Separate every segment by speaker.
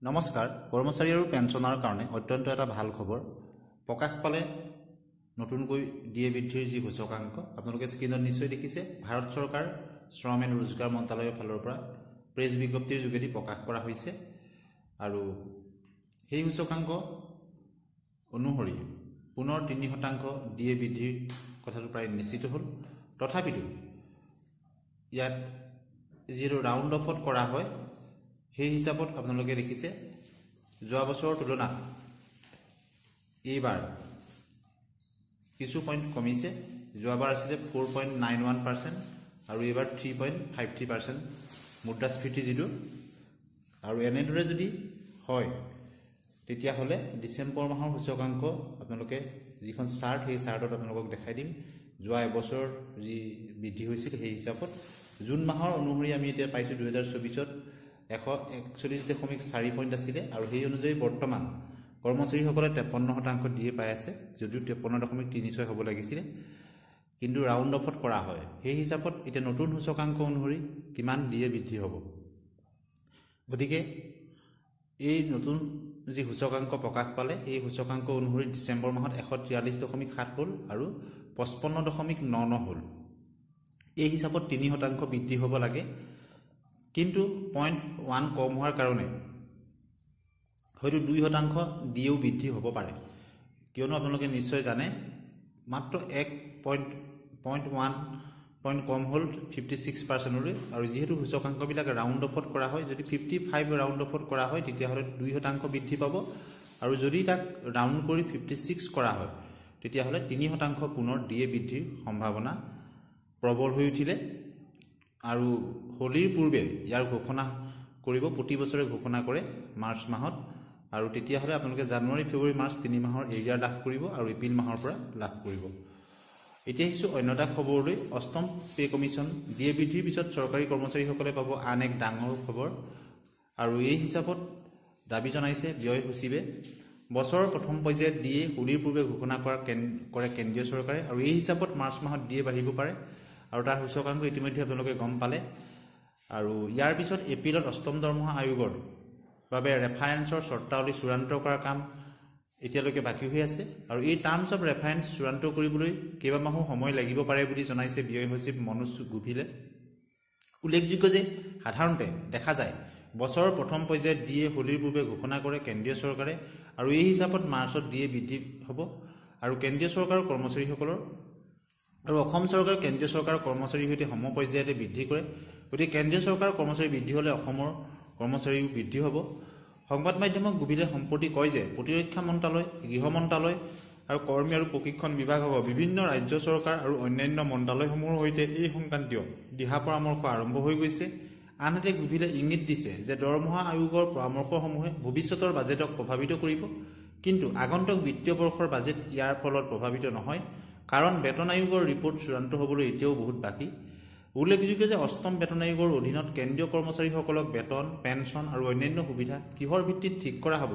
Speaker 1: নমস্কাৰ কৰ্মচাৰী আৰু পেঞ্চনৰ কাৰণে অত্যন্ত এটা ভাল খবৰ প্ৰকাশ পালে নতুনকৈ ডিএ বৃদ্ধিৰ যি সূচকাংক আপোনালোকে স্ক্ৰীনত নিশ্চয় দেখিছে ভাৰত চৰকাৰ শ্ৰম এণ্ড ৰোজগাৰ মন্ত্ৰালয়ৰ ফালৰ পৰা প্ৰেছ বিজ্ঞপ্তিৰ যোগেদি প্ৰকাশ কৰা হৈছে আৰু সেই সূচকাংক অনুসৰি পুনৰ 3% ডিএ বৃদ্ধিৰ কথাটো প্ৰায় নিশ্চিত হ'ল তথাপিতো ইয়াত যিটো ৰাউণ্ড অফত কৰা হয় সেই হিচাপত আপোনালোকে দেখিছে যোৱা বছৰৰ তুলনাত এইবাৰ কিছু পইণ্ট কমিছে যোৱাবাৰ আছিল 4.91% আৰু এইবাৰ 3.53% মুদ্ৰাস্ফীতি যিটো আৰু এনেদৰে যদি হয় তেতিয়া হলে ডিসেম্বৰ মাহৰ সূচকাংক আপোনালোকে যিখন চাৰ্ট সেই চাৰ্টত আপোনালোকক দেখাই দিম যোৱা এবছৰ যি বৃদ্ধি হৈছিল সেই হিচাপত জুন মাহৰ অনুসৰি আমি এতিয়া পাইছো 2024ত 141.4 পইণ্ট আছিল আৰু সেই অনুযায়ী বৰ্তমান কৰ্মচাৰীসকলে 53% দিয়ে পাই আছে যদিও 53.36 হ'ব লাগিছিল কিন্তু ৰাউণ্ড অফত কৰা হয় সেই হিচাপত এটা নতুন সূচকাংক অনুসৰি কিমান দিয়ে বৃদ্ধি হ'ব গতিকে এই নতুন যি সূচকাংক প্ৰকাশ পালে এই সূচকাংক অনুসৰি ডিসেম্বৰ মাহত 143.7 হ'ল আৰু 55.99 হ'ল এই হিচাপত 3% বৃদ্ধি হ'ব লাগে কিন্তু 0.1 কম হোৱাৰ কাৰণে হয়তো 2% দিও বৃদ্ধি হ'ব পাৰে কিয়নো আপোনালোকে নিশ্চয় জানে মাত্ৰ 1.1 পইণ্ট কম হ'ল 56% লৈ আৰু যেহেতু সূচকাংকবিলাক ৰাউণ্ড অফত কৰা হয় যদি 55 ৰাউণ্ড অফত কৰা হয় তেতিয়া হলে 2% বৃদ্ধি পাব আৰু যদি তাক ৰাউণ্ড কৰি 56 কৰা হয় তেতিয়া হলে 3% পুনৰ ডিএ বৃদ্ধিৰ সম্ভাৱনা প্ৰবল হৈ উঠিলে আৰু হোলিৰ পূৰ্বে ইয়াৰ ঘোষণা কৰিব প্ৰতি বছৰে ঘোষণা কৰে মাৰ্চ মাহত আৰু তেতিয়া হলে আপোনালোকে জানুৱাৰী ফেব্ৰুৱাৰী মাৰ্চ 3 মাহৰ এৰিয়াৰ লাভ কৰিব আৰু এপ্ৰিল মাহৰ পৰা লাভ কৰিব এতিয়া হিচু অন্যটা খবৰলৈ অষ্টম পে কমিশন ডিএ বৃদ্ধিৰ পিছত চৰকাৰী কৰ্মচাৰীসকলে পাব আন এক ডাঙৰ খবৰ আৰু এই হিচাপত দাবী জনাইছে ব্যয় সচিবে বছৰৰ প্ৰথম পৰ্যায়ত ডিএ হোলিৰ পূৰ্বে ঘোষণা কৰে কেন্দ্ৰীয় চৰকাৰে আৰু এই হিচাপত মাৰ্চ মাহত ডিএ বাঢ়িব পাৰে আৰু তাৰ সূচকাংক ইতিমধ্যে আপোনালোকে গম পালে আৰু ইয়াৰ পিছত এপ্ৰিলত অষ্টম দৰমহা আয়োগৰ বাবে ৰেফাৰেন্সৰ চৰ্তাৱলী চূড়ান্ত কৰাৰ কাম এতিয়ালৈকে বাকি হৈ আছে আৰু এই টাৰ্মছ অফ ৰেফাৰেন্স চূড়ান্ত কৰিবলৈ কেইবা মাহো সময় লাগিব পাৰে বুলি জনাইছে ব্যয় সচিব মনোজ গুভিলে উল্লেখযোগ্য যে সাধাৰণতে দেখা যায় বছৰৰ প্ৰথম পৰ্যায়ত ডিএ হোলিৰ পূৰ্বে ঘোষণা কৰে কেন্দ্ৰীয় চৰকাৰে আৰু এই হিচাপত মাৰ্চত ডিএ বৃদ্ধি হ'ব আৰু কেন্দ্ৰীয় চৰকাৰৰ কৰ্মচাৰীসকলৰ আৰু অসম চৰকাৰ কেন্দ্ৰীয় চৰকাৰৰ কৰ্মচাৰীৰ সৈতে সম পৰ্যায়তে বৃদ্ধি কৰে গতিকে কেন্দ্ৰীয় চৰকাৰৰ কৰ্মচাৰী বৃদ্ধি হলে অসমৰ কৰ্মচাৰীও বৃদ্ধি হ'ব সংবাদ মাধ্যমক গুবিলে সম্প্ৰতি কয় যে প্ৰতিৰক্ষা মন্ত্ৰালয় গৃহ মন্ত্ৰালয় আৰু কৰ্মী আৰু প্ৰশিক্ষণ বিভাগ হ'ব বিভিন্ন ৰাজ্য চৰকাৰ আৰু অন্যান্য মন্ত্ৰালয়সমূহৰ সৈতে এই সংক্ৰান্তীয় দিহা পৰামৰ্শ আৰম্ভ হৈ গৈছে আনহাতে গুবিলে ইংগিত দিছে যে দৰমহা আয়োগৰ পৰামৰ্শসমূহে ভৱিষ্যতৰ বাজেটক প্ৰভাৱিত কৰিব কিন্তু আগন্তুক বিত্তীয় বৰ্ষৰ বাজেট ইয়াৰ ফলত প্ৰভাৱিত নহয় কাৰণ বেতন আয়োগৰ ৰিপৰ্ট চূড়ান্ত হ'বলৈ এতিয়াও বহুত বাকি উল্লেখযোগ্য যে অষ্টম বেতন আয়োগৰ অধীনত কেন্দ্ৰীয় কৰ্মচাৰীসকলক বেতন পেনশন আৰু অন্যান্য সুবিধা কিহৰ ভিত্তিত ঠিক কৰা হ'ব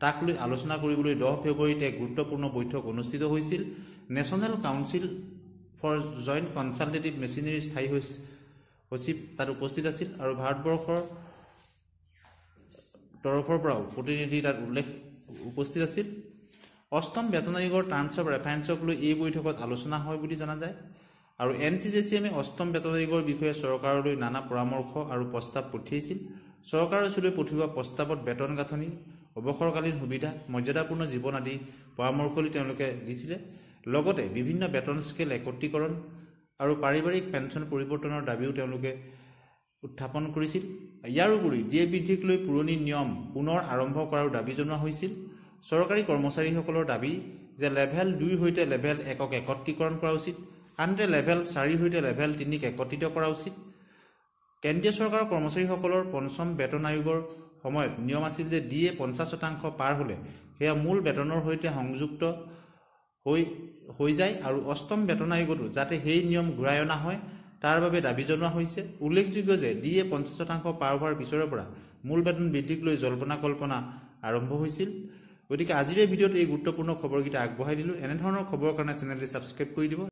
Speaker 1: তাক লৈ আলোচনা কৰিবলৈ 10 ফেব্ৰুৱাৰীত এক গুৰুত্বপূৰ্ণ বৈঠক অনুষ্ঠিত হৈছিল national council for joint consultative machinery স্থায়ী সচিব তাত উপস্থিত আছিল আৰু ভাৰতবৰ্ষৰ তৰফৰ পৰাও প্ৰতিনিধি তাত উপস্থিত আছিল অষ্টম বেতন আয়োগৰ টাৰ্মছ অফ ৰেফাৰেন্সক লৈ এই বৈঠকত আলোচনা হয় বুলি জনা যায় আৰু এনচিজেচিএমে অষ্টম বেতন আয়োগৰ বিষয়ে চৰকাৰলৈ নানা পৰামৰ্শ আৰু প্ৰস্তাৱ পঠিয়াইছিল চৰকাৰৰ ওচৰলৈ পঠিওৱা প্ৰস্তাৱত বেতন গাঁথনি অৱসৰকালীন সুবিধা মৰ্যাদাপূৰ্ণ জীৱন আদি পৰামৰ্শলৈ তেওঁলোকে দিছিলে লগতে বিভিন্ন বেতন স্কেল একত্ৰীকৰণ আৰু পাৰিবাৰিক পেঞ্চন পৰিৱৰ্তনৰ দাবীও তেওঁলোকে উত্থাপন কৰিছিল ইয়াৰ উপৰি ডিএ বৃদ্ধিক লৈ পুৰণি নিয়ম পুনৰ আৰম্ভ কৰাৰ দাবী জনোৱা হৈছিল চৰকাৰী কৰ্মচাৰীসকলৰ দাবী যে লেভেল 2 হৈতে লেভেল 1ক একত্ৰীকৰণ কৰা উচিত আনহাতে লেভেল 4 হৈতে লেভেল 3ক একত্ৰিত কৰা উচিত কেন্দ্ৰীয় চৰকাৰৰ কৰ্মচাৰীসকলৰ পঞ্চম বেতন আয়োগৰ সময়ত নিয়ম আছিল যে ডিএ 50% পাৰ হলে সেয়া মূল বেতনৰ সৈতে সংযুক্ত হৈ যায় আৰু অষ্টম বেতন আয়োগতো যাতে সেই নিয়ম ঘূৰাই অনা হয় তাৰ বাবে দাবী জনোৱা হৈছে উল্লেখযোগ্য যে ডিএ 50% পাৰ হোৱাৰ পিছৰৰ পৰা মূল বেতন বৃদ্ধিক লৈ জল্পনা কল্পনা আৰম্ভ হৈছিল গতিকে আজিৰ ভিডিঅ'ত এই গুৰুত্বপূৰ্ণ খবৰকেইটা আগবঢ়াই দিলোঁ এনে ধৰণৰ খবৰৰ কাৰণে চেনেলটো সাবস্ক্ৰাইব কৰি দিব